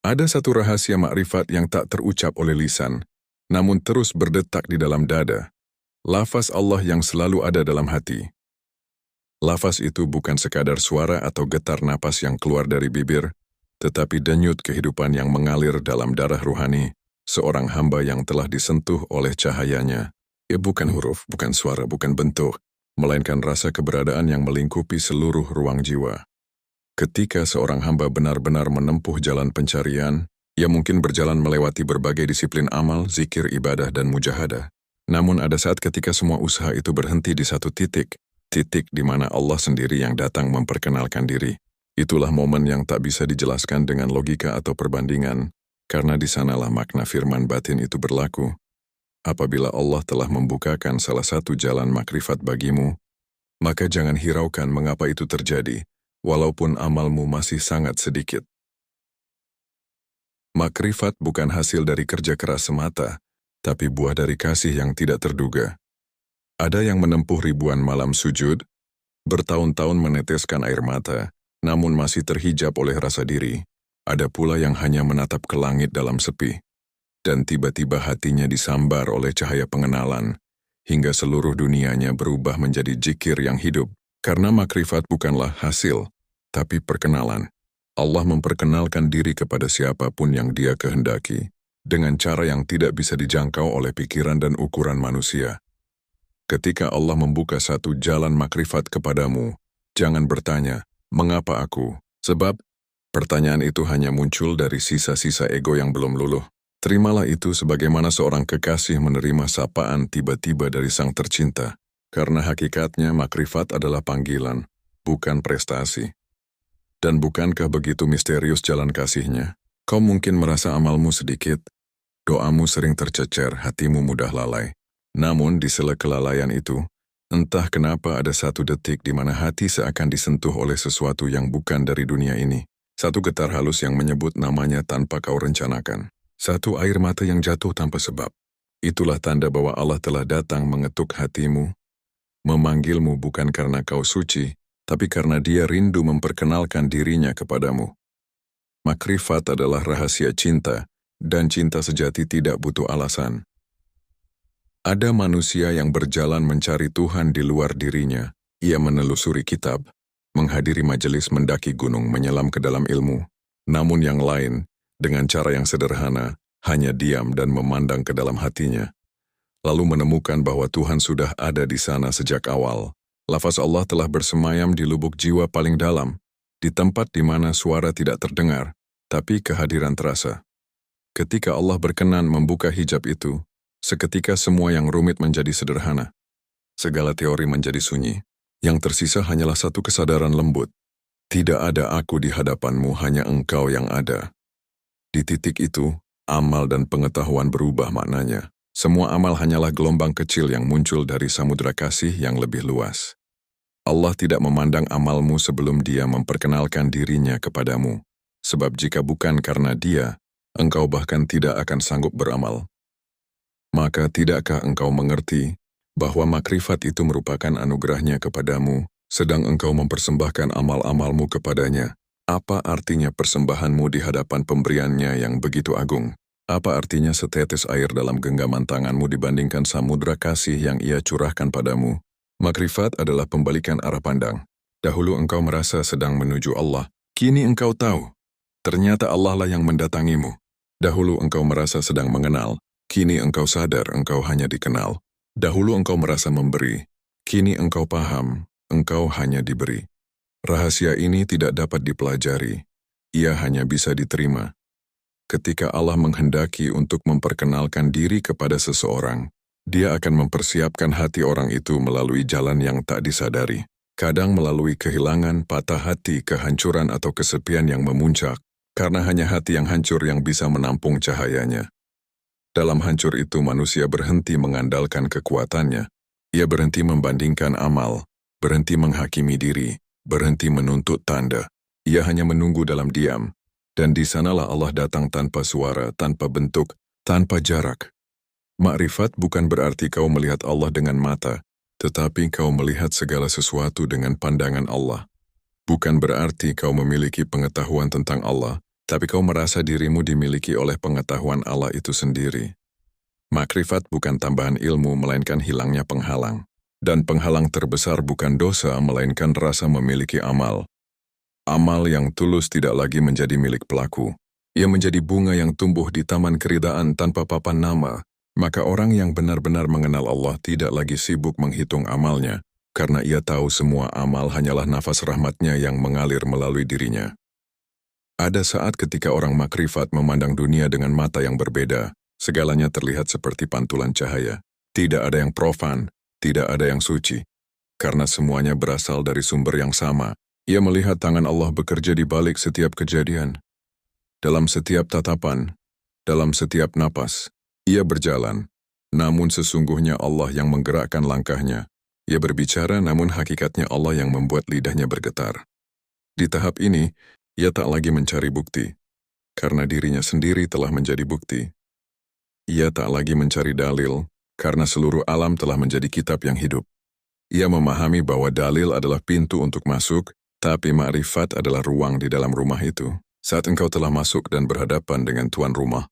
Ada satu rahasia makrifat yang tak terucap oleh lisan, namun terus berdetak di dalam dada. Lafaz Allah yang selalu ada dalam hati. Lafaz itu bukan sekadar suara atau getar napas yang keluar dari bibir, tetapi denyut kehidupan yang mengalir dalam darah ruhani, seorang hamba yang telah disentuh oleh cahayanya. Ia bukan huruf, bukan suara, bukan bentuk, melainkan rasa keberadaan yang melingkupi seluruh ruang jiwa. Ketika seorang hamba benar-benar menempuh jalan pencarian, ia mungkin berjalan melewati berbagai disiplin amal, zikir, ibadah, dan mujahadah. Namun ada saat ketika semua usaha itu berhenti di satu titik di mana Allah sendiri yang datang memperkenalkan diri. Itulah momen yang tak bisa dijelaskan dengan logika atau perbandingan, karena di sanalah makna firman batin itu berlaku. Apabila Allah telah membukakan salah satu jalan makrifat bagimu, maka jangan hiraukan mengapa itu terjadi, walaupun amalmu masih sangat sedikit. Makrifat bukan hasil dari kerja keras semata, tapi buah dari kasih yang tidak terduga. Ada yang menempuh ribuan malam sujud, bertahun-tahun meneteskan air mata, namun masih terhijab oleh rasa diri. Ada pula yang hanya menatap ke langit dalam sepi, dan tiba-tiba hatinya disambar oleh cahaya pengenalan, hingga seluruh dunianya berubah menjadi zikir yang hidup. Karena makrifat bukanlah hasil, tapi perkenalan. Allah memperkenalkan diri kepada siapapun yang Dia kehendaki, dengan cara yang tidak bisa dijangkau oleh pikiran dan ukuran manusia. Ketika Allah membuka satu jalan makrifat kepadamu, jangan bertanya, mengapa aku? Sebab, pertanyaan itu hanya muncul dari sisa-sisa ego yang belum luluh. Terimalah itu sebagaimana seorang kekasih menerima sapaan tiba-tiba dari sang tercinta, karena hakikatnya makrifat adalah panggilan, bukan prestasi. Dan bukankah begitu misterius jalan kasihnya? Kau mungkin merasa amalmu sedikit, doamu sering tercecer, hatimu mudah lalai. Namun di sela kelalaian itu, entah kenapa ada satu detik di mana hati seakan disentuh oleh sesuatu yang bukan dari dunia ini. Satu getar halus yang menyebut namanya tanpa kau rencanakan. Satu air mata yang jatuh tanpa sebab. Itulah tanda bahwa Allah telah datang mengetuk hatimu, memanggilmu bukan karena kau suci, tapi karena Dia rindu memperkenalkan dirinya kepadamu. Makrifat adalah rahasia cinta, dan cinta sejati tidak butuh alasan. Ada manusia yang berjalan mencari Tuhan di luar dirinya. Ia menelusuri kitab, menghadiri majelis, mendaki gunung, menyelam ke dalam ilmu. Namun yang lain, dengan cara yang sederhana, hanya diam dan memandang ke dalam hatinya. Lalu menemukan bahwa Tuhan sudah ada di sana sejak awal. Lafaz Allah telah bersemayam di lubuk jiwa paling dalam, di tempat di mana suara tidak terdengar, tapi kehadiran terasa. Ketika Allah berkenan membuka hijab itu, seketika semua yang rumit menjadi sederhana. Segala teori menjadi sunyi. Yang tersisa hanyalah satu kesadaran lembut. Tidak ada aku di hadapanmu, hanya Engkau yang ada. Di titik itu, amal dan pengetahuan berubah maknanya. Semua amal hanyalah gelombang kecil yang muncul dari samudera kasih yang lebih luas. Allah tidak memandang amalmu sebelum Dia memperkenalkan dirinya kepadamu. Sebab jika bukan karena Dia, engkau bahkan tidak akan sanggup beramal. Maka tidakkah engkau mengerti bahwa makrifat itu merupakan anugerahnya kepadamu, sedang engkau mempersembahkan amal-amalmu kepadanya? Apa artinya persembahanmu di hadapan pemberiannya yang begitu agung? Apa artinya setetes air dalam genggaman tanganmu dibandingkan samudra kasih yang Ia curahkan padamu? Makrifat adalah pembalikan arah pandang. Dahulu engkau merasa sedang menuju Allah, kini engkau tahu, ternyata Allah lah yang mendatangimu. Dahulu engkau merasa sedang mengenal, kini engkau sadar engkau hanya dikenal. Dahulu engkau merasa memberi, kini engkau paham, engkau hanya diberi. Rahasia ini tidak dapat dipelajari, ia hanya bisa diterima. Ketika Allah menghendaki untuk memperkenalkan diri kepada seseorang, Dia akan mempersiapkan hati orang itu melalui jalan yang tak disadari. Kadang melalui kehilangan, patah hati, kehancuran atau kesepian yang memuncak, karena hanya hati yang hancur yang bisa menampung cahayanya. Dalam hancur itu manusia berhenti mengandalkan kekuatannya. Ia berhenti membandingkan amal, berhenti menghakimi diri, berhenti menuntut tanda. Ia hanya menunggu dalam diam. Dan di sanalah Allah datang tanpa suara, tanpa bentuk, tanpa jarak. Makrifat bukan berarti kau melihat Allah dengan mata, tetapi kau melihat segala sesuatu dengan pandangan Allah. Bukan berarti kau memiliki pengetahuan tentang Allah, tapi kau merasa dirimu dimiliki oleh pengetahuan Allah itu sendiri. Makrifat bukan tambahan ilmu, melainkan hilangnya penghalang. Dan penghalang terbesar bukan dosa, melainkan rasa memiliki amal. Amal yang tulus tidak lagi menjadi milik pelaku. Ia menjadi bunga yang tumbuh di taman keridaan tanpa papan nama. Maka orang yang benar-benar mengenal Allah tidak lagi sibuk menghitung amalnya, karena ia tahu semua amal hanyalah nafas rahmatnya yang mengalir melalui dirinya. Ada saat ketika orang makrifat memandang dunia dengan mata yang berbeda, segalanya terlihat seperti pantulan cahaya. Tidak ada yang profan, tidak ada yang suci, karena semuanya berasal dari sumber yang sama. Ia melihat tangan Allah bekerja di balik setiap kejadian. Dalam setiap tatapan, dalam setiap napas, ia berjalan. Namun sesungguhnya Allah yang menggerakkan langkahnya. Ia berbicara, namun hakikatnya Allah yang membuat lidahnya bergetar. Di tahap ini, ia tak lagi mencari bukti, karena dirinya sendiri telah menjadi bukti. Ia tak lagi mencari dalil, karena seluruh alam telah menjadi kitab yang hidup. Ia memahami bahwa dalil adalah pintu untuk masuk, tapi makrifat adalah ruang di dalam rumah itu. Saat engkau telah masuk dan berhadapan dengan tuan rumah,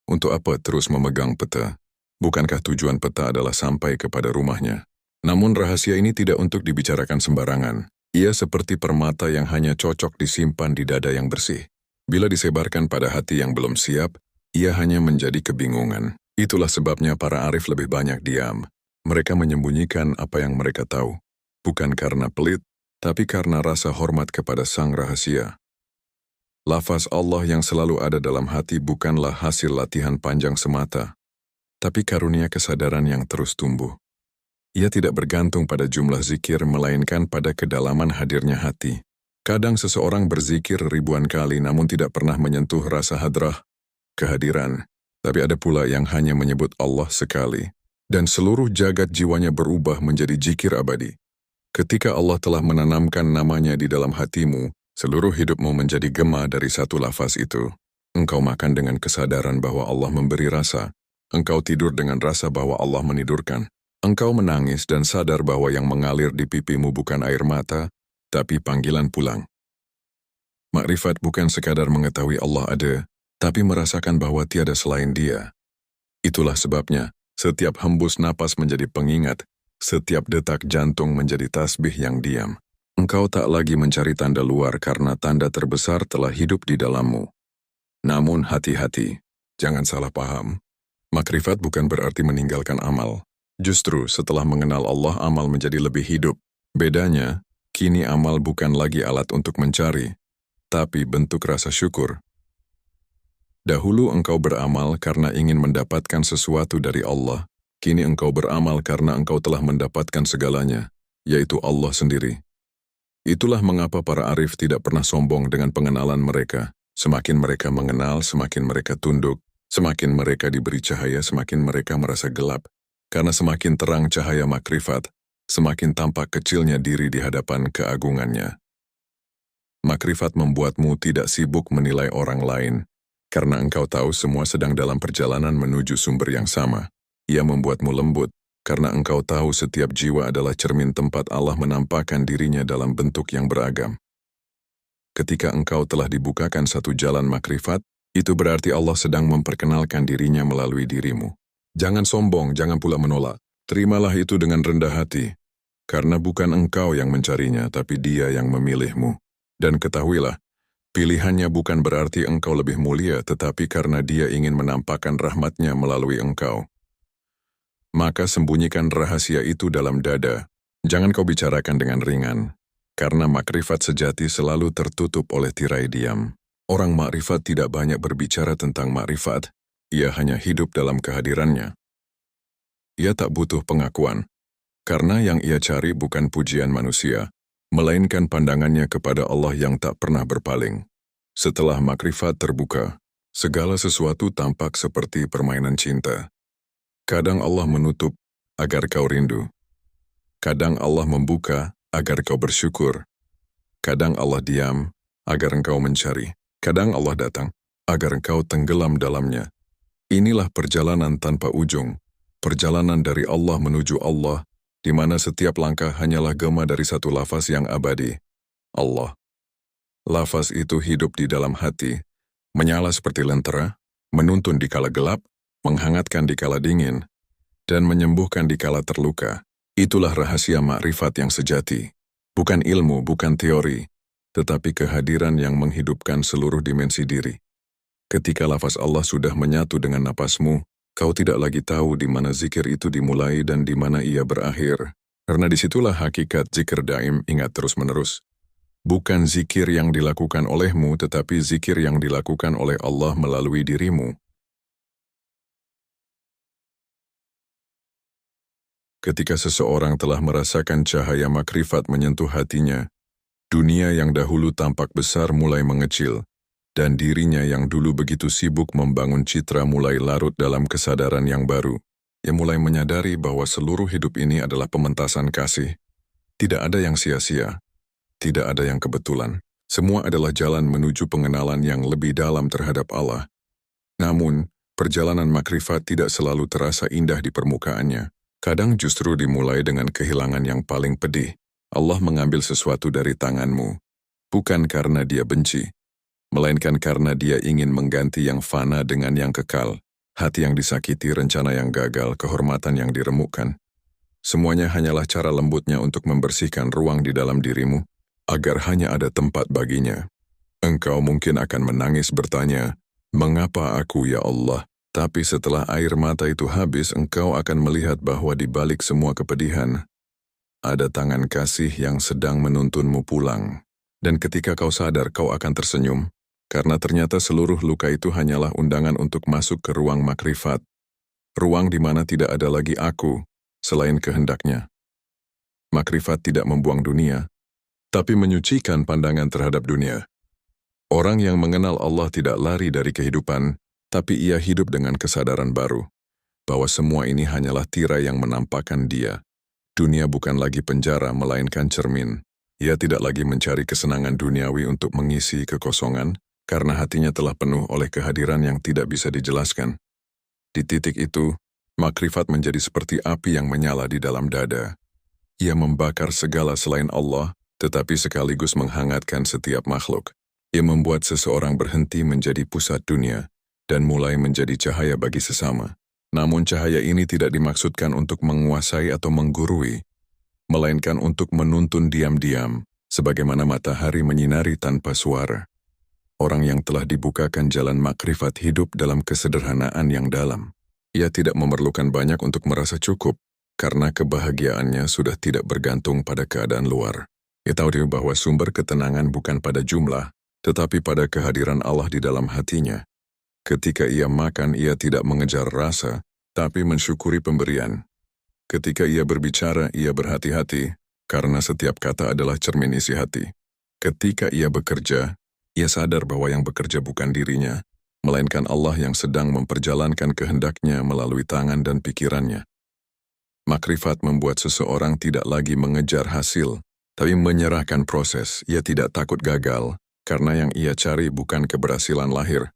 untuk apa terus memegang peta? Bukankah tujuan peta adalah sampai kepada rumahnya? Namun rahasia ini tidak untuk dibicarakan sembarangan. Ia seperti permata yang hanya cocok disimpan di dada yang bersih. Bila disebarkan pada hati yang belum siap, ia hanya menjadi kebingungan. Itulah sebabnya para arif lebih banyak diam. Mereka menyembunyikan apa yang mereka tahu. Bukan karena pelit, tapi karena rasa hormat kepada sang rahasia. Lafaz Allah yang selalu ada dalam hati bukanlah hasil latihan panjang semata, tapi karunia kesadaran yang terus tumbuh. Ia tidak bergantung pada jumlah zikir, melainkan pada kedalaman hadirnya hati. Kadang seseorang berzikir ribuan kali namun tidak pernah menyentuh rasa hadrah, kehadiran. Tapi ada pula yang hanya menyebut Allah sekali, dan seluruh jagat jiwanya berubah menjadi zikir abadi. Ketika Allah telah menanamkan namanya di dalam hatimu, seluruh hidupmu menjadi gema dari satu lafaz itu. Engkau makan dengan kesadaran bahwa Allah memberi rasa. Engkau tidur dengan rasa bahwa Allah menidurkan. Engkau menangis dan sadar bahwa yang mengalir di pipimu bukan air mata, tapi panggilan pulang. Makrifat bukan sekadar mengetahui Allah ada, tapi merasakan bahwa tiada selain Dia. Itulah sebabnya, setiap hembus napas menjadi pengingat, setiap detak jantung menjadi tasbih yang diam. Engkau tak lagi mencari tanda luar karena tanda terbesar telah hidup di dalammu. Namun hati-hati, jangan salah paham. Makrifat bukan berarti meninggalkan amal. Justru setelah mengenal Allah, amal menjadi lebih hidup. Bedanya, kini amal bukan lagi alat untuk mencari, tapi bentuk rasa syukur. Dahulu engkau beramal karena ingin mendapatkan sesuatu dari Allah. Kini engkau beramal karena engkau telah mendapatkan segalanya, yaitu Allah sendiri. Itulah mengapa para arif tidak pernah sombong dengan pengenalan mereka. Semakin mereka mengenal, semakin mereka tunduk. Semakin mereka diberi cahaya, semakin mereka merasa gelap. Karena semakin terang cahaya makrifat, semakin tampak kecilnya diri di hadapan keagungannya. Makrifat membuatmu tidak sibuk menilai orang lain, karena engkau tahu semua sedang dalam perjalanan menuju sumber yang sama. Ia membuatmu lembut, karena engkau tahu setiap jiwa adalah cermin tempat Allah menampakkan dirinya dalam bentuk yang beragam. Ketika engkau telah dibukakan satu jalan makrifat, itu berarti Allah sedang memperkenalkan dirinya melalui dirimu. Jangan sombong, jangan pula menolak. Terimalah itu dengan rendah hati, karena bukan engkau yang mencarinya, tapi Dia yang memilihmu. Dan ketahuilah, pilihannya bukan berarti engkau lebih mulia, tetapi karena Dia ingin menampakkan rahmatnya melalui engkau. Maka sembunyikan rahasia itu dalam dada. Jangan kau bicarakan dengan ringan, karena makrifat sejati selalu tertutup oleh tirai diam. Orang makrifat tidak banyak berbicara tentang makrifat, ia hanya hidup dalam kehadirannya. Ia tak butuh pengakuan, karena yang ia cari bukan pujian manusia, melainkan pandangannya kepada Allah yang tak pernah berpaling. Setelah makrifat terbuka, segala sesuatu tampak seperti permainan cinta. Kadang Allah menutup agar kau rindu. Kadang Allah membuka agar kau bersyukur. Kadang Allah diam agar engkau mencari. Kadang Allah datang agar engkau tenggelam dalamnya. Inilah perjalanan tanpa ujung. Perjalanan dari Allah menuju Allah, di mana setiap langkah hanyalah gema dari satu lafaz yang abadi. Allah. Lafaz itu hidup di dalam hati, menyala seperti lentera, menuntun di kala gelap, menghangatkan di kala dingin, dan menyembuhkan di kala terluka. Itulah rahasia makrifat yang sejati. Bukan ilmu, bukan teori, tetapi kehadiran yang menghidupkan seluruh dimensi diri. Ketika lafaz Allah sudah menyatu dengan napasmu, kau tidak lagi tahu di mana zikir itu dimulai dan di mana ia berakhir. Karena disitulah hakikat zikir daim, ingat terus-menerus. Bukan zikir yang dilakukan olehmu, tetapi zikir yang dilakukan oleh Allah melalui dirimu. Ketika seseorang telah merasakan cahaya makrifat menyentuh hatinya, dunia yang dahulu tampak besar mulai mengecil, dan dirinya yang dulu begitu sibuk membangun citra mulai larut dalam kesadaran yang baru. Ia mulai menyadari bahwa seluruh hidup ini adalah pementasan kasih. Tidak ada yang sia-sia, tidak ada yang kebetulan. Semua adalah jalan menuju pengenalan yang lebih dalam terhadap Allah. Namun, perjalanan makrifat tidak selalu terasa indah di permukaannya. Kadang justru dimulai dengan kehilangan yang paling pedih. Allah mengambil sesuatu dari tanganmu, bukan karena Dia benci, melainkan karena Dia ingin mengganti yang fana dengan yang kekal. Hati yang disakiti, rencana yang gagal, kehormatan yang diremukkan. Semuanya hanyalah cara lembutnya untuk membersihkan ruang di dalam dirimu, agar hanya ada tempat baginya. Engkau mungkin akan menangis bertanya, "Mengapa aku ya Allah?" Tapi setelah air mata itu habis, engkau akan melihat bahwa di balik semua kepedihan, ada tangan kasih yang sedang menuntunmu pulang. Dan ketika kau sadar, kau akan tersenyum, karena ternyata seluruh luka itu hanyalah undangan untuk masuk ke ruang makrifat. Ruang di mana tidak ada lagi aku, selain kehendaknya. Makrifat tidak membuang dunia, tapi menyucikan pandangan terhadap dunia. Orang yang mengenal Allah tidak lari dari kehidupan, tapi ia hidup dengan kesadaran baru, bahwa semua ini hanyalah tirai yang menampakkan Dia. Dunia bukan lagi penjara, melainkan cermin. Ia tidak lagi mencari kesenangan duniawi untuk mengisi kekosongan, karena hatinya telah penuh oleh kehadiran yang tidak bisa dijelaskan. Di titik itu, makrifat menjadi seperti api yang menyala di dalam dada. Ia membakar segala selain Allah, tetapi sekaligus menghangatkan setiap makhluk. Ia membuat seseorang berhenti menjadi pusat dunia, dan mulai menjadi cahaya bagi sesama. Namun cahaya ini tidak dimaksudkan untuk menguasai atau menggurui, melainkan untuk menuntun diam-diam, sebagaimana matahari menyinari tanpa suara. Orang yang telah dibukakan jalan makrifat hidup dalam kesederhanaan yang dalam. Ia tidak memerlukan banyak untuk merasa cukup, karena kebahagiaannya sudah tidak bergantung pada keadaan luar. Ia tahu bahwa sumber ketenangan bukan pada jumlah, tetapi pada kehadiran Allah di dalam hatinya. Ketika ia makan, ia tidak mengejar rasa, tapi mensyukuri pemberian. Ketika ia berbicara, ia berhati-hati, karena setiap kata adalah cermin isi hati. Ketika ia bekerja, ia sadar bahwa yang bekerja bukan dirinya, melainkan Allah yang sedang memperjalankan kehendaknya melalui tangan dan pikirannya. Makrifat membuat seseorang tidak lagi mengejar hasil, tapi menyerahkan proses. Ia tidak takut gagal, karena yang ia cari bukan keberhasilan lahir,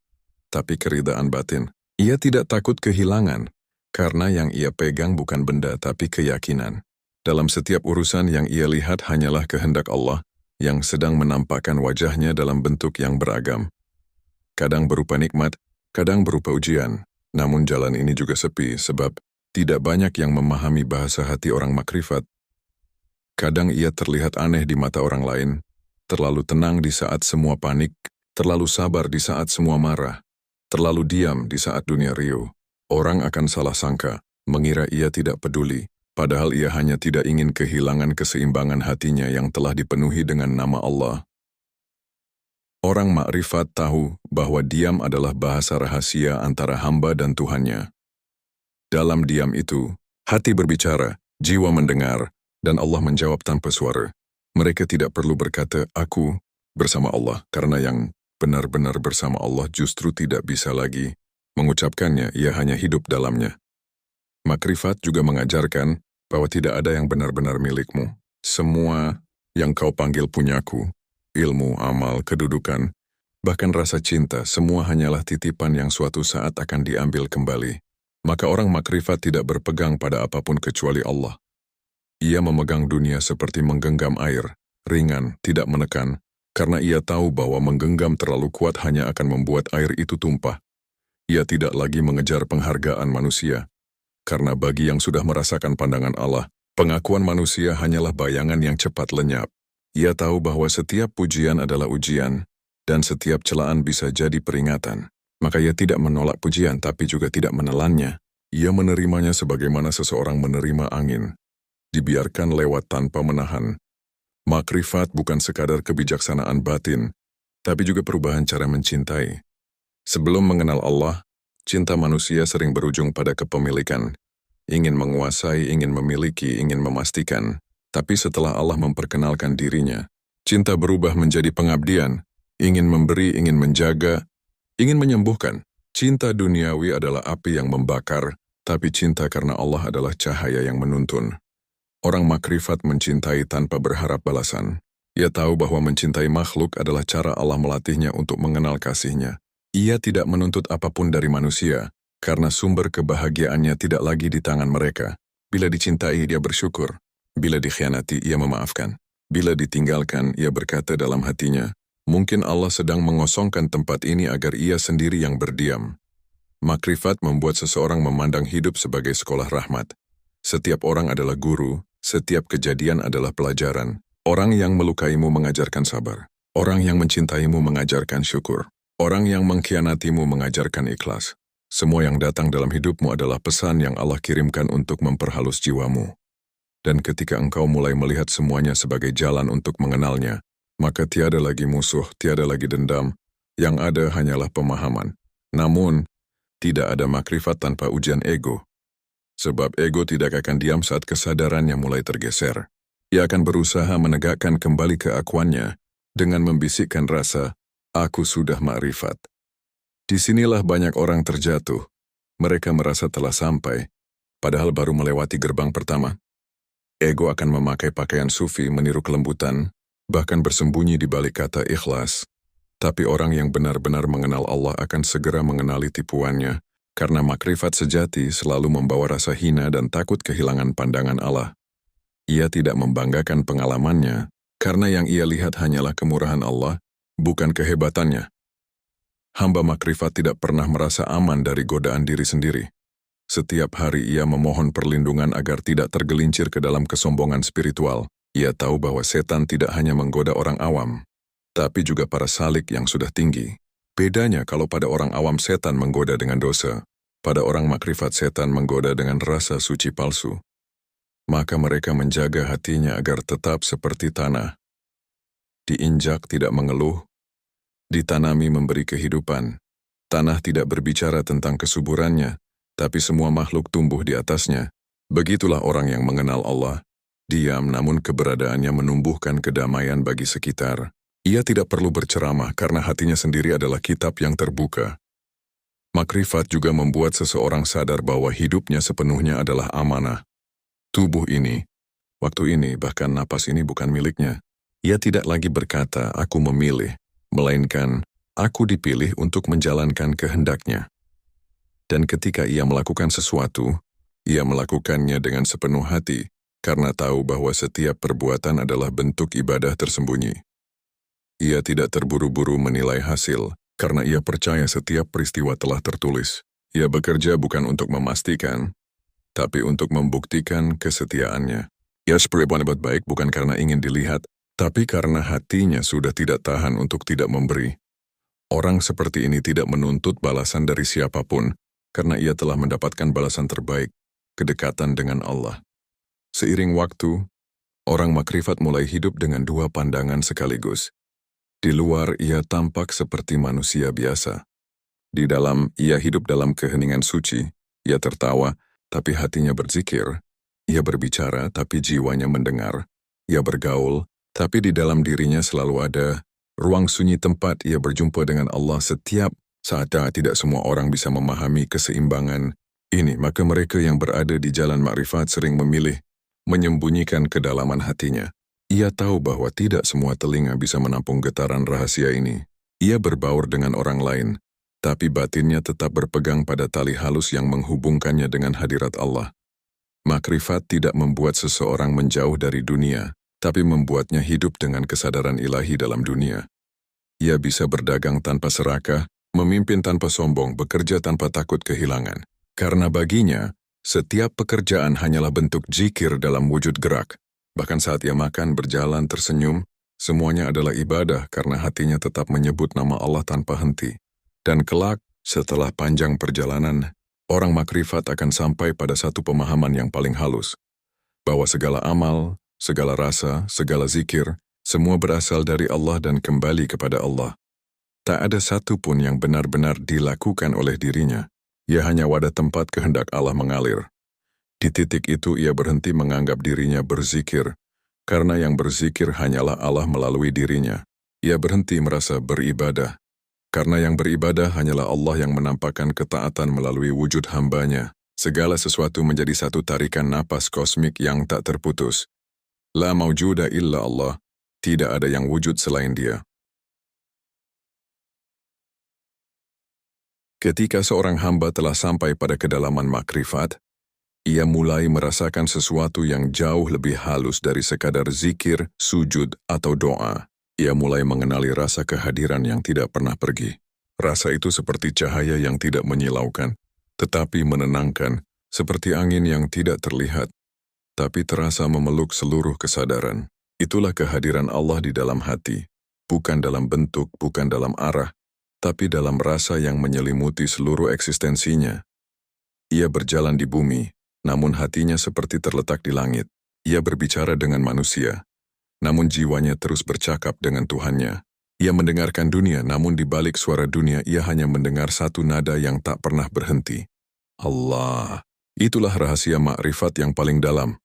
tapi keridaan batin. Ia tidak takut kehilangan, karena yang ia pegang bukan benda tapi keyakinan. Dalam setiap urusan yang ia lihat hanyalah kehendak Allah, yang sedang menampakkan wajahnya dalam bentuk yang beragam. Kadang berupa nikmat, kadang berupa ujian. Namun jalan ini juga sepi, sebab tidak banyak yang memahami bahasa hati orang makrifat. Kadang ia terlihat aneh di mata orang lain, terlalu tenang di saat semua panik, terlalu sabar di saat semua marah, terlalu diam di saat dunia riuh. Orang akan salah sangka, mengira ia tidak peduli, padahal ia hanya tidak ingin kehilangan keseimbangan hatinya yang telah dipenuhi dengan nama Allah. Orang makrifat tahu bahwa diam adalah bahasa rahasia antara hamba dan Tuhannya. Dalam diam itu, hati berbicara, jiwa mendengar, dan Allah menjawab tanpa suara. Mereka tidak perlu berkata, "Aku bersama Allah," karena yang benar-benar bersama Allah justru tidak bisa lagi mengucapkannya, ia hanya hidup dalamnya. Makrifat juga mengajarkan bahwa tidak ada yang benar-benar milikmu. Semua yang kau panggil punyaku, ilmu, amal, kedudukan, bahkan rasa cinta, semua hanyalah titipan yang suatu saat akan diambil kembali. Maka orang makrifat tidak berpegang pada apapun kecuali Allah. Ia memegang dunia seperti menggenggam air, ringan, tidak menekan, karena ia tahu bahwa menggenggam terlalu kuat hanya akan membuat air itu tumpah. Ia tidak lagi mengejar penghargaan manusia, karena bagi yang sudah merasakan pandangan Allah, pengakuan manusia hanyalah bayangan yang cepat lenyap. Ia tahu bahwa setiap pujian adalah ujian, dan setiap celaan bisa jadi peringatan. Maka ia tidak menolak pujian tapi juga tidak menelannya. Ia menerimanya sebagaimana seseorang menerima angin, dibiarkan lewat tanpa menahan. Makrifat bukan sekadar kebijaksanaan batin, tapi juga perubahan cara mencintai. Sebelum mengenal Allah, cinta manusia sering berujung pada kepemilikan. Ingin menguasai, ingin memiliki, ingin memastikan. Tapi setelah Allah memperkenalkan dirinya, cinta berubah menjadi pengabdian, ingin memberi, ingin menjaga, ingin menyembuhkan. Cinta duniawi adalah api yang membakar, tapi cinta karena Allah adalah cahaya yang menuntun. Orang makrifat mencintai tanpa berharap balasan. Ia tahu bahwa mencintai makhluk adalah cara Allah melatihnya untuk mengenal kasih-Nya. Ia tidak menuntut apapun dari manusia, karena sumber kebahagiaannya tidak lagi di tangan mereka. Bila dicintai, dia bersyukur. Bila dikhianati, ia memaafkan. Bila ditinggalkan, ia berkata dalam hatinya, mungkin Allah sedang mengosongkan tempat ini agar ia sendiri yang berdiam. Makrifat membuat seseorang memandang hidup sebagai sekolah rahmat. Setiap orang adalah guru, setiap kejadian adalah pelajaran. Orang yang melukaimu mengajarkan sabar. Orang yang mencintaimu mengajarkan syukur. Orang yang mengkhianatimu mengajarkan ikhlas. Semua yang datang dalam hidupmu adalah pesan yang Allah kirimkan untuk memperhalus jiwamu. Dan ketika engkau mulai melihat semuanya sebagai jalan untuk mengenalnya, maka tiada lagi musuh, tiada lagi dendam, yang ada hanyalah pemahaman. Namun, tidak ada makrifat tanpa ujian ego. Sebab ego tidak akan diam saat kesadarannya mulai tergeser. Ia akan berusaha menegakkan kembali keakuannya dengan membisikkan rasa, aku sudah makrifat. Disinilah banyak orang terjatuh. Mereka merasa telah sampai, padahal baru melewati gerbang pertama. Ego akan memakai pakaian sufi meniru kelembutan, bahkan bersembunyi di balik kata ikhlas. Tapi orang yang benar-benar mengenal Allah akan segera mengenali tipuannya, karena makrifat sejati selalu membawa rasa hina dan takut kehilangan pandangan Allah. Ia tidak membanggakan pengalamannya, karena yang ia lihat hanyalah kemurahan Allah, bukan kehebatannya. Hamba makrifat tidak pernah merasa aman dari godaan diri sendiri. Setiap hari ia memohon perlindungan agar tidak tergelincir ke dalam kesombongan spiritual. Ia tahu bahwa setan tidak hanya menggoda orang awam, tapi juga para salik yang sudah tinggi. Bedanya kalau pada orang awam setan menggoda dengan dosa, pada orang makrifat setan menggoda dengan rasa suci palsu. Maka mereka menjaga hatinya agar tetap seperti tanah. Diinjak tidak mengeluh, ditanami memberi kehidupan. Tanah tidak berbicara tentang kesuburannya, tapi semua makhluk tumbuh di atasnya. Begitulah orang yang mengenal Allah. Diam namun keberadaannya menumbuhkan kedamaian bagi sekitar. Ia tidak perlu berceramah karena hatinya sendiri adalah kitab yang terbuka. Makrifat juga membuat seseorang sadar bahwa hidupnya sepenuhnya adalah amanah. Tubuh ini, waktu ini, bahkan napas ini bukan miliknya. Ia tidak lagi berkata, aku memilih, melainkan, aku dipilih untuk menjalankan kehendaknya. Dan ketika ia melakukan sesuatu, ia melakukannya dengan sepenuh hati, karena tahu bahwa setiap perbuatan adalah bentuk ibadah tersembunyi. Ia tidak terburu-buru menilai hasil, karena ia percaya setiap peristiwa telah tertulis. Ia bekerja bukan untuk memastikan, tapi untuk membuktikan kesetiaannya. Ia berbuat baik bukan karena ingin dilihat, tapi karena hatinya sudah tidak tahan untuk tidak memberi. Orang seperti ini tidak menuntut balasan dari siapapun, karena ia telah mendapatkan balasan terbaik, kedekatan dengan Allah. Seiring waktu, orang makrifat mulai hidup dengan dua pandangan sekaligus. Di luar ia tampak seperti manusia biasa. Di dalam ia hidup dalam keheningan suci, ia tertawa, tapi hatinya berzikir. Ia berbicara, tapi jiwanya mendengar. Ia bergaul, tapi di dalam dirinya selalu ada ruang sunyi tempat ia berjumpa dengan Allah setiap saat. Tidak semua orang bisa memahami keseimbangan ini, maka mereka yang berada di jalan makrifat sering memilih menyembunyikan kedalaman hatinya. Ia tahu bahwa tidak semua telinga bisa menampung getaran rahasia ini. Ia berbaur dengan orang lain, tapi batinnya tetap berpegang pada tali halus yang menghubungkannya dengan hadirat Allah. Makrifat tidak membuat seseorang menjauh dari dunia, tapi membuatnya hidup dengan kesadaran ilahi dalam dunia. Ia bisa berdagang tanpa serakah, memimpin tanpa sombong, bekerja tanpa takut kehilangan. Karena baginya, setiap pekerjaan hanyalah bentuk zikir dalam wujud gerak. Bahkan saat ia makan, berjalan, tersenyum, semuanya adalah ibadah karena hatinya tetap menyebut nama Allah tanpa henti. Dan kelak, setelah panjang perjalanan, orang makrifat akan sampai pada satu pemahaman yang paling halus, bahwa segala amal, segala rasa, segala zikir, semua berasal dari Allah dan kembali kepada Allah. Tak ada satu pun yang benar-benar dilakukan oleh dirinya. Ia hanya wadah tempat kehendak Allah mengalir. Di titik itu ia berhenti menganggap dirinya berzikir, karena yang berzikir hanyalah Allah melalui dirinya. Ia berhenti merasa beribadah, karena yang beribadah hanyalah Allah yang menampakkan ketaatan melalui wujud hambanya. Segala sesuatu menjadi satu tarikan napas kosmik yang tak terputus. La maujuda illa Allah, tidak ada yang wujud selain Dia. Ketika seorang hamba telah sampai pada kedalaman makrifat, ia mulai merasakan sesuatu yang jauh lebih halus dari sekadar zikir, sujud, atau doa. Ia mulai mengenali rasa kehadiran yang tidak pernah pergi. Rasa itu seperti cahaya yang tidak menyilaukan, tetapi menenangkan, seperti angin yang tidak terlihat, tapi terasa memeluk seluruh kesadaran. Itulah kehadiran Allah di dalam hati, bukan dalam bentuk, bukan dalam arah, tapi dalam rasa yang menyelimuti seluruh eksistensinya. Ia berjalan di bumi, namun hatinya seperti terletak di langit. Ia berbicara dengan manusia, namun jiwanya terus bercakap dengan Tuhannya. Ia mendengarkan dunia, namun di balik suara dunia ia hanya mendengar satu nada yang tak pernah berhenti. Allah. Itulah rahasia makrifat yang paling dalam.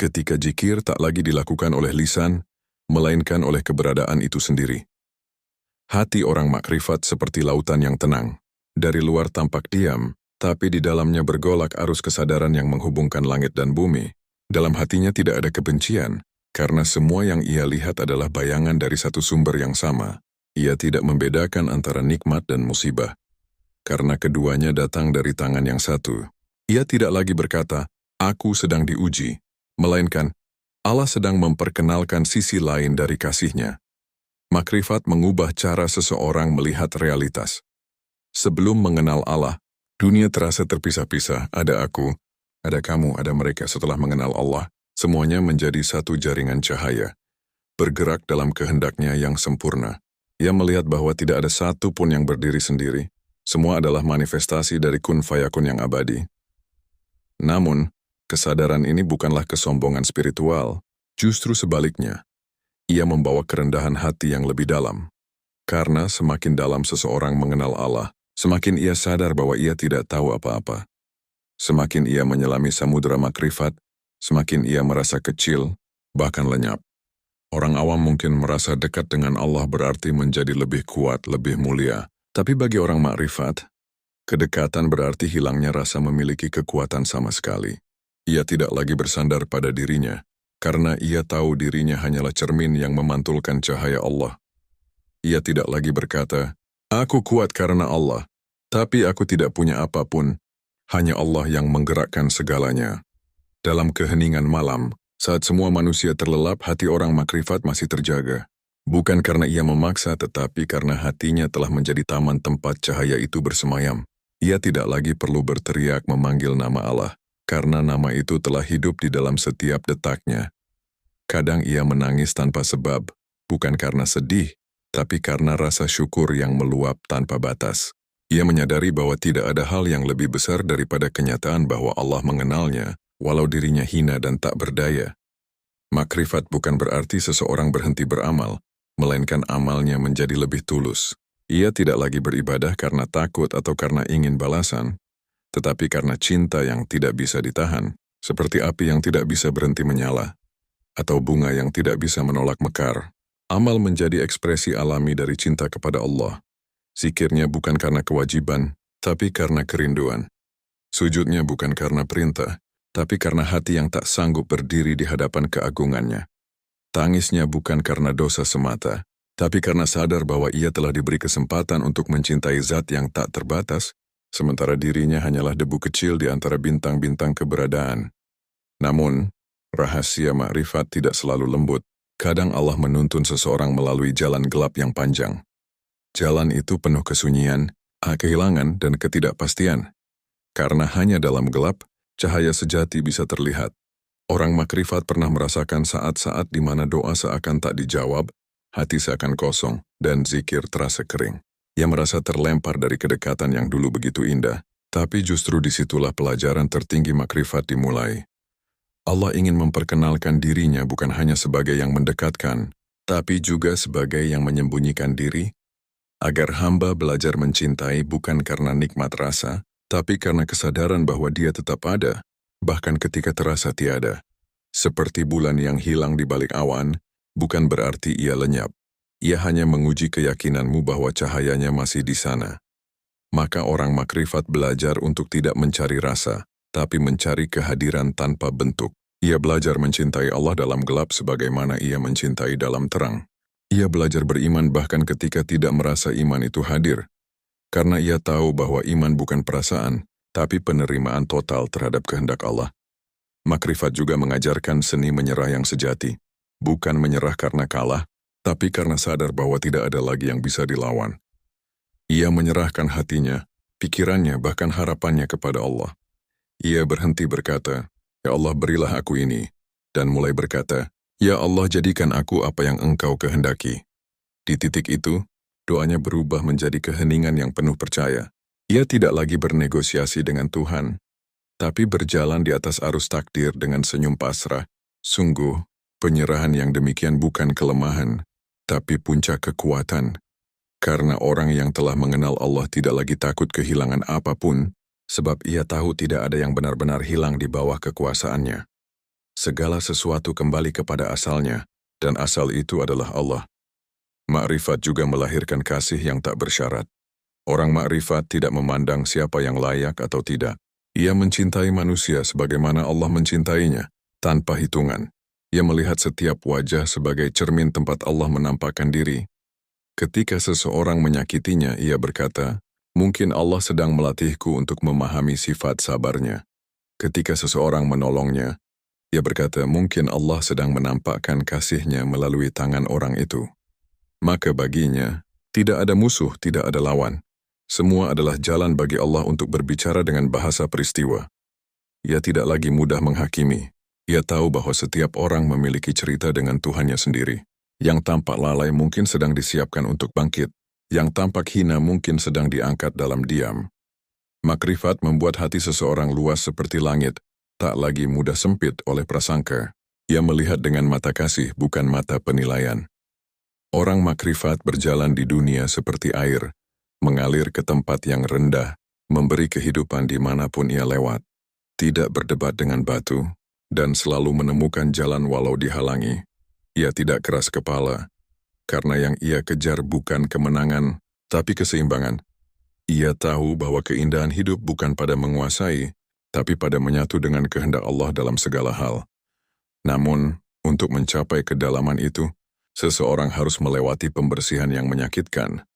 Ketika zikir tak lagi dilakukan oleh lisan, melainkan oleh keberadaan itu sendiri. Hati orang makrifat seperti lautan yang tenang. Dari luar tampak diam, tapi di dalamnya bergolak arus kesadaran yang menghubungkan langit dan bumi. Dalam hatinya tidak ada kebencian, karena semua yang ia lihat adalah bayangan dari satu sumber yang sama. Ia tidak membedakan antara nikmat dan musibah, karena keduanya datang dari tangan yang satu. Ia tidak lagi berkata, "Aku sedang diuji," melainkan, Allah sedang memperkenalkan sisi lain dari kasih-Nya. Makrifat mengubah cara seseorang melihat realitas. Sebelum mengenal Allah, dunia terasa terpisah-pisah, ada aku, ada kamu, ada mereka. Setelah mengenal Allah, semuanya menjadi satu jaringan cahaya, bergerak dalam kehendaknya yang sempurna. Ia melihat bahwa tidak ada satu pun yang berdiri sendiri. Semua adalah manifestasi dari kun fayakun yang abadi. Namun, kesadaran ini bukanlah kesombongan spiritual, justru sebaliknya. Ia membawa kerendahan hati yang lebih dalam. Karena semakin dalam seseorang mengenal Allah, semakin ia sadar bahwa ia tidak tahu apa-apa. Semakin ia menyelami samudera makrifat, semakin ia merasa kecil, bahkan lenyap. Orang awam mungkin merasa dekat dengan Allah berarti menjadi lebih kuat, lebih mulia. Tapi bagi orang makrifat, kedekatan berarti hilangnya rasa memiliki kekuatan sama sekali. Ia tidak lagi bersandar pada dirinya, karena ia tahu dirinya hanyalah cermin yang memantulkan cahaya Allah. Ia tidak lagi berkata, "Aku kuat karena Allah," tapi aku tidak punya apapun, hanya Allah yang menggerakkan segalanya. Dalam keheningan malam, saat semua manusia terlelap, hati orang makrifat masih terjaga. Bukan karena ia memaksa, tetapi karena hatinya telah menjadi taman tempat cahaya itu bersemayam. Ia tidak lagi perlu berteriak memanggil nama Allah, karena nama itu telah hidup di dalam setiap detaknya. Kadang ia menangis tanpa sebab, bukan karena sedih, tapi karena rasa syukur yang meluap tanpa batas. Ia menyadari bahwa tidak ada hal yang lebih besar daripada kenyataan bahwa Allah mengenalnya, walau dirinya hina dan tak berdaya. Makrifat bukan berarti seseorang berhenti beramal, melainkan amalnya menjadi lebih tulus. Ia tidak lagi beribadah karena takut atau karena ingin balasan, tetapi karena cinta yang tidak bisa ditahan, seperti api yang tidak bisa berhenti menyala, atau bunga yang tidak bisa menolak mekar. Amal menjadi ekspresi alami dari cinta kepada Allah. Zikirnya bukan karena kewajiban, tapi karena kerinduan. Sujudnya bukan karena perintah, tapi karena hati yang tak sanggup berdiri di hadapan keagungannya. Tangisnya bukan karena dosa semata, tapi karena sadar bahwa ia telah diberi kesempatan untuk mencintai zat yang tak terbatas, sementara dirinya hanyalah debu kecil di antara bintang-bintang keberadaan. Namun, rahasia makrifat tidak selalu lembut. Kadang Allah menuntun seseorang melalui jalan gelap yang panjang. Jalan itu penuh kesunyian, kehilangan, dan ketidakpastian. Karena hanya dalam gelap, cahaya sejati bisa terlihat. Orang makrifat pernah merasakan saat-saat di mana doa seakan tak dijawab, hati seakan kosong, dan zikir terasa kering. Ia merasa terlempar dari kedekatan yang dulu begitu indah, tapi justru disitulah pelajaran tertinggi makrifat dimulai. Allah ingin memperkenalkan dirinya bukan hanya sebagai yang mendekatkan, tapi juga sebagai yang menyembunyikan diri, agar hamba belajar mencintai bukan karena nikmat rasa, tapi karena kesadaran bahwa dia tetap ada, bahkan ketika terasa tiada. Seperti bulan yang hilang di balik awan, bukan berarti ia lenyap. Ia hanya menguji keyakinanmu bahwa cahayanya masih di sana. Maka orang makrifat belajar untuk tidak mencari rasa, tapi mencari kehadiran tanpa bentuk. Ia belajar mencintai Allah dalam gelap sebagaimana ia mencintai dalam terang. Ia belajar beriman bahkan ketika tidak merasa iman itu hadir. Karena ia tahu bahwa iman bukan perasaan, tapi penerimaan total terhadap kehendak Allah. Makrifat juga mengajarkan seni menyerah yang sejati. Bukan menyerah karena kalah, tapi karena sadar bahwa tidak ada lagi yang bisa dilawan. Ia menyerahkan hatinya, pikirannya, bahkan harapannya kepada Allah. Ia berhenti berkata, "Ya Allah, berilah aku ini," dan mulai berkata, "Ya Allah, jadikan aku apa yang Engkau kehendaki." Di titik itu, doanya berubah menjadi keheningan yang penuh percaya. Ia tidak lagi bernegosiasi dengan Tuhan, tapi berjalan di atas arus takdir dengan senyum pasrah. Sungguh, penyerahan yang demikian bukan kelemahan, tapi puncak kekuatan. Karena orang yang telah mengenal Allah tidak lagi takut kehilangan apapun, sebab ia tahu tidak ada yang benar-benar hilang di bawah kekuasaannya. Segala sesuatu kembali kepada asalnya, dan asal itu adalah Allah. Makrifat juga melahirkan kasih yang tak bersyarat. Orang makrifat tidak memandang siapa yang layak atau tidak. Ia mencintai manusia sebagaimana Allah mencintainya, tanpa hitungan. Ia melihat setiap wajah sebagai cermin tempat Allah menampakkan diri. Ketika seseorang menyakitinya, ia berkata, "Mungkin Allah sedang melatihku untuk memahami sifat sabarnya." Ketika seseorang menolongnya, ia berkata, "Mungkin Allah sedang menampakkan kasih-Nya melalui tangan orang itu." Maka baginya, tidak ada musuh, tidak ada lawan. Semua adalah jalan bagi Allah untuk berbicara dengan bahasa peristiwa. Ia tidak lagi mudah menghakimi. Ia tahu bahwa setiap orang memiliki cerita dengan Tuhannya sendiri. Yang tampak lalai mungkin sedang disiapkan untuk bangkit. Yang tampak hina mungkin sedang diangkat dalam diam. Makrifat membuat hati seseorang luas seperti langit, tak lagi mudah sempit oleh prasangka. Ia melihat dengan mata kasih, bukan mata penilaian. Orang makrifat berjalan di dunia seperti air, mengalir ke tempat yang rendah, memberi kehidupan dimanapun ia lewat. Tidak berdebat dengan batu, dan selalu menemukan jalan walau dihalangi. Ia tidak keras kepala, karena yang ia kejar bukan kemenangan, tapi keseimbangan. Ia tahu bahwa keindahan hidup bukan pada menguasai, tapi pada menyatu dengan kehendak Allah dalam segala hal. Namun, untuk mencapai kedalaman itu, seseorang harus melewati pembersihan yang menyakitkan.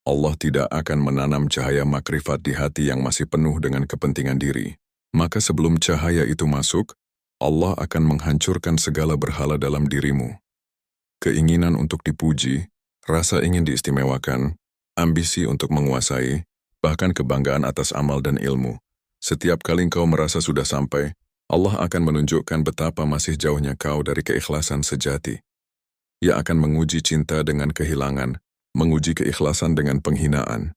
Allah tidak akan menanam cahaya makrifat di hati yang masih penuh dengan kepentingan diri. Maka sebelum cahaya itu masuk, Allah akan menghancurkan segala berhala dalam dirimu. Keinginan untuk dipuji, rasa ingin diistimewakan, ambisi untuk menguasai, bahkan kebanggaan atas amal dan ilmu. Setiap kali engkau merasa sudah sampai, Allah akan menunjukkan betapa masih jauhnya kau dari keikhlasan sejati. Ia akan menguji cinta dengan kehilangan, menguji keikhlasan dengan penghinaan,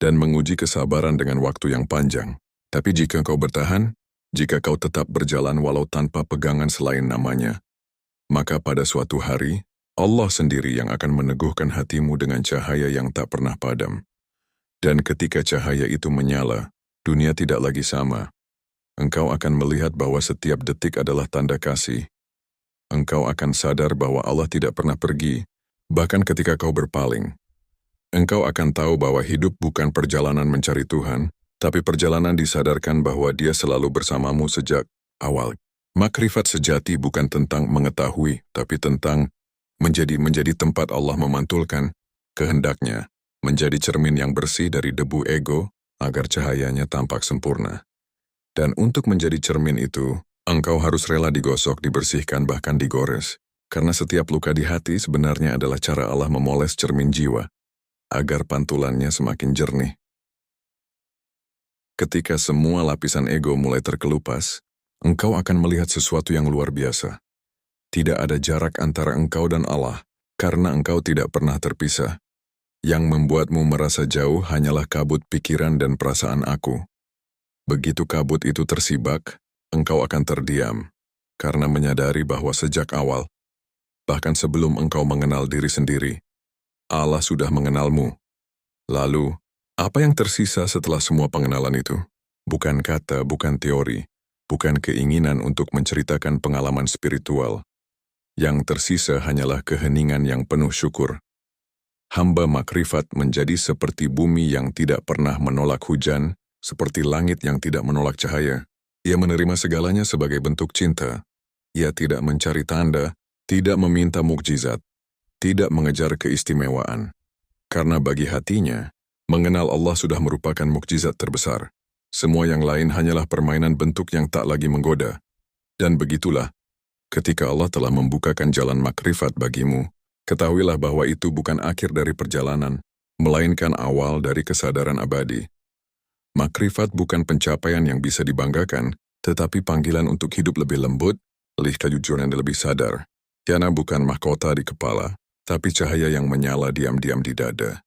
dan menguji kesabaran dengan waktu yang panjang. Tapi jika kau bertahan, jika kau tetap berjalan walau tanpa pegangan selain namanya, maka pada suatu hari, Allah sendiri yang akan meneguhkan hatimu dengan cahaya yang tak pernah padam. Dan ketika cahaya itu menyala, dunia tidak lagi sama. Engkau akan melihat bahwa setiap detik adalah tanda kasih. Engkau akan sadar bahwa Allah tidak pernah pergi, bahkan ketika kau berpaling. Engkau akan tahu bahwa hidup bukan perjalanan mencari Tuhan, tapi perjalanan disadarkan bahwa Dia selalu bersamamu sejak awal. Makrifat sejati bukan tentang mengetahui, tapi tentang menjadi tempat Allah memantulkan kehendaknya, menjadi cermin yang bersih dari debu ego, agar cahayanya tampak sempurna. Dan untuk menjadi cermin itu, engkau harus rela digosok, dibersihkan, bahkan digores. Karena setiap luka di hati sebenarnya adalah cara Allah memoles cermin jiwa. agar pantulannya semakin jernih. Ketika semua lapisan ego mulai terkelupas, engkau akan melihat sesuatu yang luar biasa. Tidak ada jarak antara engkau dan Allah, karena engkau tidak pernah terpisah. Yang membuatmu merasa jauh hanyalah kabut pikiran dan perasaan aku. Begitu kabut itu tersibak, engkau akan terdiam, karena menyadari bahwa sejak awal, bahkan sebelum engkau mengenal diri sendiri, Allah sudah mengenalmu. Lalu, apa yang tersisa setelah semua pengenalan itu? Bukan kata, bukan teori, bukan keinginan untuk menceritakan pengalaman spiritual. Yang tersisa hanyalah keheningan yang penuh syukur. Hamba makrifat menjadi seperti bumi yang tidak pernah menolak hujan, seperti langit yang tidak menolak cahaya. Ia menerima segalanya sebagai bentuk cinta. Ia tidak mencari tanda, tidak meminta mukjizat, tidak mengejar keistimewaan. Karena bagi hatinya, mengenal Allah sudah merupakan mukjizat terbesar. Semua yang lain hanyalah permainan bentuk yang tak lagi menggoda. Dan begitulah, ketika Allah telah membukakan jalan makrifat bagimu, ketahuilah bahwa itu bukan akhir dari perjalanan, melainkan awal dari kesadaran abadi. Makrifat bukan pencapaian yang bisa dibanggakan, tetapi panggilan untuk hidup lebih lembut, kejujuran dan lebih sadar. Tiana bukan mahkota di kepala, tapi cahaya yang menyala diam-diam di dada.